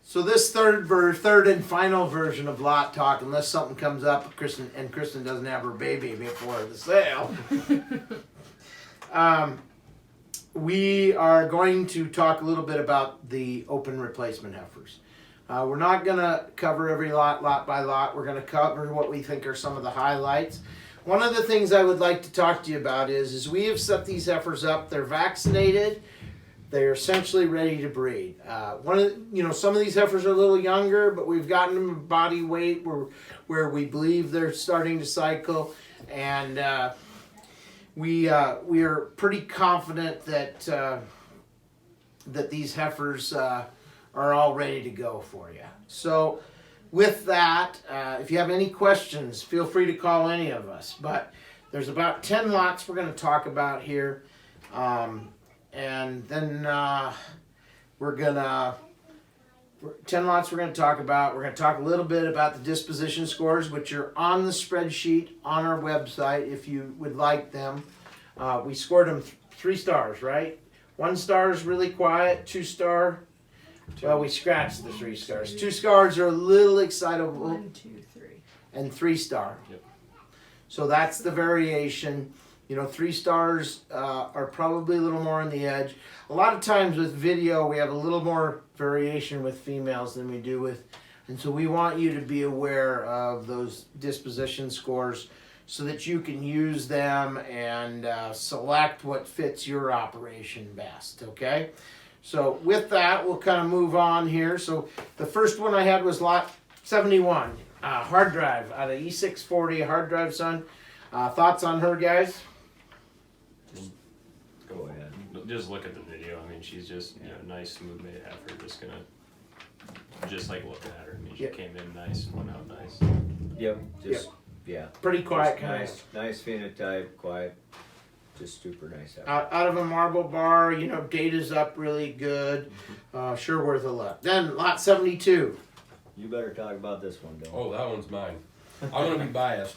So this third and final version of lot talk, unless something comes up, Kristen doesn't have her baby before the sale. We are going to talk a little bit about the open replacement heifers. We're not going to cover every lot by lot. We're going to cover what we think are some of the highlights. One of the things I would like to talk to you about is we have set these heifers up. They're vaccinated. They're essentially ready to breed. Some of these heifers are a little younger, but we've gotten them body weight where we believe they're starting to cycle, and we are pretty confident that these heifers are all ready to go for you. So with that, if you have any questions, feel free to call any of us. But there's about 10 lots we're going to talk about here. And then we're going to 10 lots we're going to talk about. We're going to talk a little bit about the disposition scores, which are on the spreadsheet on our website if you would like them. We scored them 3 stars, right? 1 star is really quiet, 2 star. Well, we scratched the 3 stars. 2 stars are a little excitable. 1, 2, 3. And 3 star. Yep. So that's the variation. 3 stars are probably a little more on the edge. A lot of times with video, we have a little more variation with females than we do with, and so we want you to be aware of those disposition scores so that you can use them and select what fits your operation best, okay? So with that, we'll kind of move on here. So the first one I had was lot 71, hard drive, out of E640, hard drive son. Thoughts on her, guys? Go ahead. Just look at the video. I mean, she's just nice, smooth made heifer. Just like looking at her. I mean, she came in nice and went out nice. Yep. Pretty quiet, just kind nice phenotype, quiet, just super nice heifer. Out of a marble bar, data's up really good. Sure worth a look. Then lot 72. You better talk about this one, Dylan. Oh, that one's mine. I'm gonna be biased.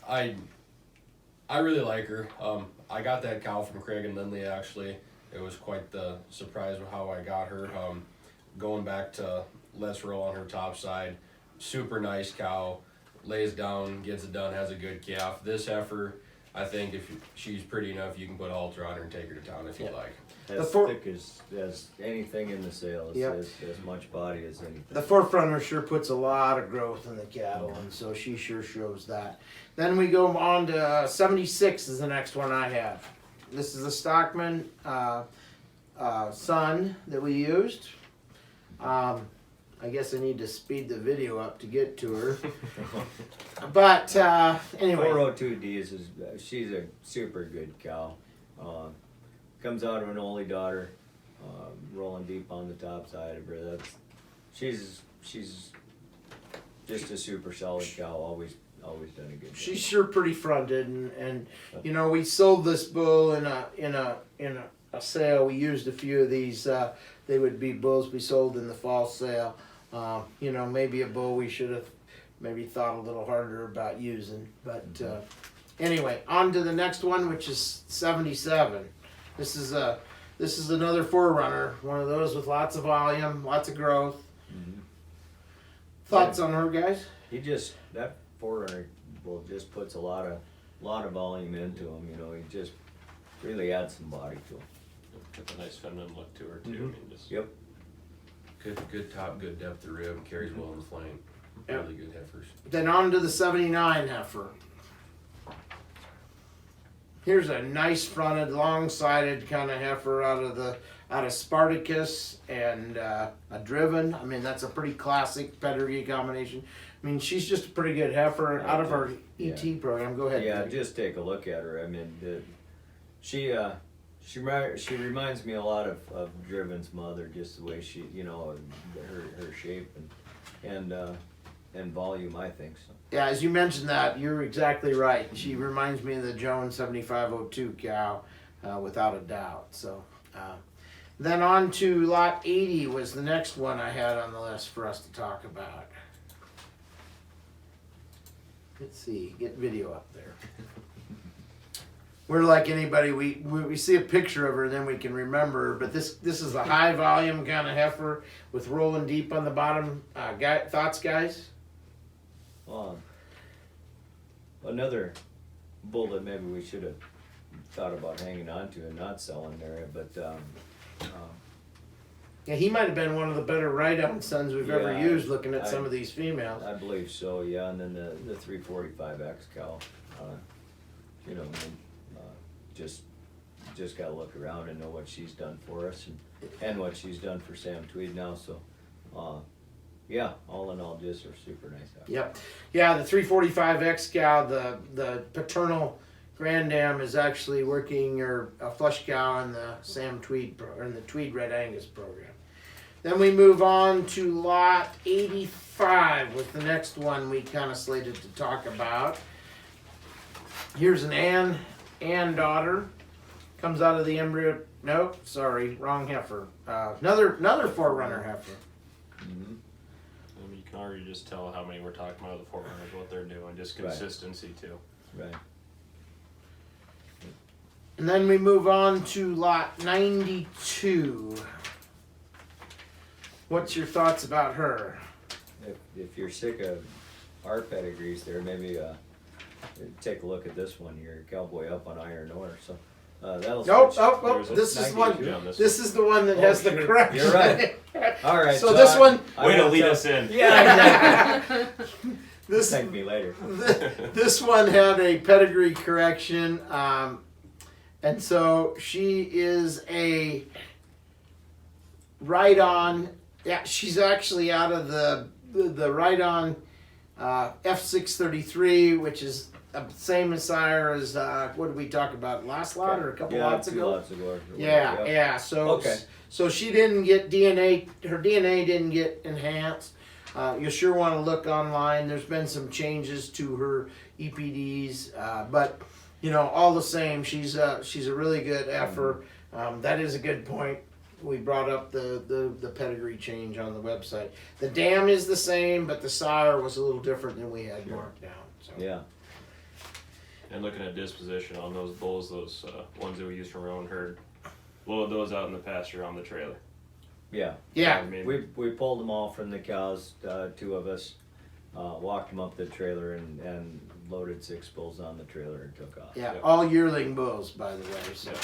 I really like her. I got that cow from Craig and Lindley, actually. It was quite the surprise of how I got her. Going back to Let's Roll on her top side, super nice cow, lays down, gets it done, has a good calf. This heifer, I think if she's pretty enough, you can put a halter on her and take her to town if you like. As thick as anything in the sales, as much body as anything. The forefronter sure puts a lot of growth in the cattle, and so she sure shows that. Then we go on to 76 is the next one I have. This is a Stockman son that we used. I guess I need to speed the video up to get to her. But anyway. 402D she's a super good cow. Comes out of an only daughter, rolling deep on the top side of her. She's just a super solid cow. Always done a good job. She's sure pretty fronted, and we sold this bull in a sale. We used a few of these. They would be bulls we sold in the fall sale. Maybe a bull we should have maybe thought a little harder about using. But anyway, on to the next one, which is 77. This is another forerunner, one of those with lots of volume, lots of growth. Mm-hmm. Thoughts on her, guys? That forerunner bull just puts a lot of volume into him. He just really adds some body to him. Got a nice feminine look to her too. Mm-hmm. I mean, just Yep. Good top, good depth of rib, carries well in the flank. Yep. Really good heifers. Then on to the 79 heifer. Here's a nice fronted, long-sided kind of heifer out of Spartacus and a driven. I mean, that's a pretty classic pedigree combination. I mean, she's just a pretty good heifer out of our ET program. Go ahead. Yeah, Dave. just take a look at her. I mean, she reminds me a lot of Driven's mother, just the way she, her shape and volume, I think so. Yeah, as you mentioned that, you're exactly right. She reminds me of the Jones 7502 cow, without a doubt. So, then on to lot 80 was the next one I had on the list for us to talk about. Let's see, get video up there. we're like anybody. We see a picture of her, then we can remember her. But this is a high volume kind of heifer with rolling deep on the bottom. Thoughts, guys? Another bull that maybe we should have thought about hanging on to and not selling there, but Yeah, he might have been one of the better ride-on sons we've ever Yeah, used. Looking at some of these females. I believe so, yeah. And then the 345X cow, you know, just got to look around and know what she's done for us and what she's done for Sam Tweed now. So, yeah, all in all, just a super nice house. Yep. Yeah, the 345X cow, the paternal grandam is actually working or a flush cow in the Sam Tweed or in the Tweed Red Angus program. Then we move on to lot 85 with the next one we kind of slated to talk about. Here's an Ann daughter. Comes out of the embryo. Nope, sorry, wrong heifer. Another forerunner heifer. Mm-hmm. I mean, you can already just tell how many we're talking about the forerunners, what they're doing, just Right. consistency too. Right. And then we move on to lot 92. What's your thoughts about her? If you're sick of our pedigrees there, maybe take a look at this one here, Cowboy Up on Iron Ore. So that'll Nope, switch. oh, this is one. 92 on this This is the one that has the sure. correction. You're right. All right. So this one, I Way to won't lead tell- us in. Yeah, exactly. this Thank me later. this one had a pedigree correction, and so she is a ride-on. Yeah, she's actually out of the ride-on F633, which is the same as sire as what did we talk about last lot or a couple Yeah, lots 2 ago? lots ago. Yeah. So Okay. so she didn't get DNA. Her DNA didn't get enhanced. You sure want to look online. There's been some changes to her EPDs, but you know, all the same, she's a really good heifer. That is a good point. We brought up the pedigree change on the website. The dam is the same, but the sire was a little different than we had marked down. So. Yeah. And looking at disposition on those bulls, those ones that we use from our own herd, load those out in the pasture on the trailer. Yeah. Yeah. I mean, We pulled them all from the cows, 2 of us, walked them up the trailer and loaded 6 bulls on the trailer and took off. Yeah, Yep. all yearling bulls, by the way. So. Yeah.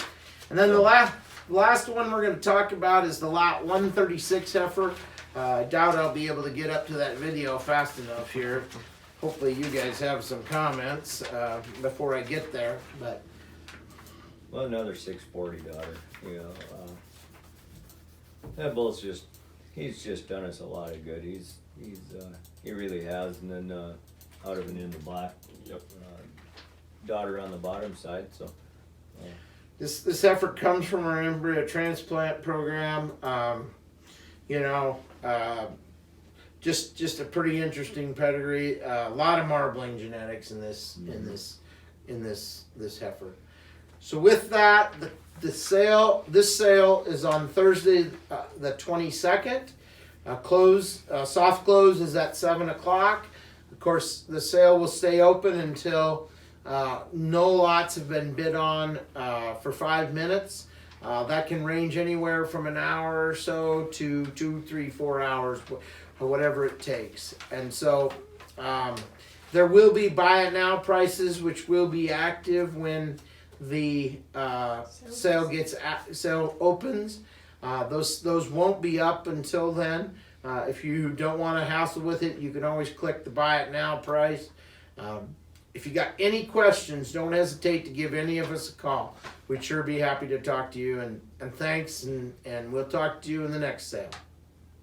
And then the last one we're going to talk about is the lot 136 heifer. I doubt I'll be able to get up to that video fast enough here. Hopefully you guys have some comments before I get there. But Well, another 640 daughter, you know. That bull's he's just done us a lot of good. He really has. And then out of an into black Yep. daughter on the bottom side, so. this effort comes from our embryo transplant program. Just a pretty interesting pedigree. A lot of marbling genetics in this heifer. So with that, this sale is on Thursday, the 22nd. Soft close is at 7:00. Of course, the sale will stay open until no lots have been bid on for 5 minutes. That can range anywhere from an hour or so to 2, 3, 4 hours, or whatever it takes. And so there will be buy it now prices, which will be active when the sale opens. Those won't be up until then. If you don't want to hassle with it, you can always click the buy it now price. If you got any questions, don't hesitate to give any of us a call. We'd sure be happy to talk to you. And thanks, and we'll talk to you in the next sale.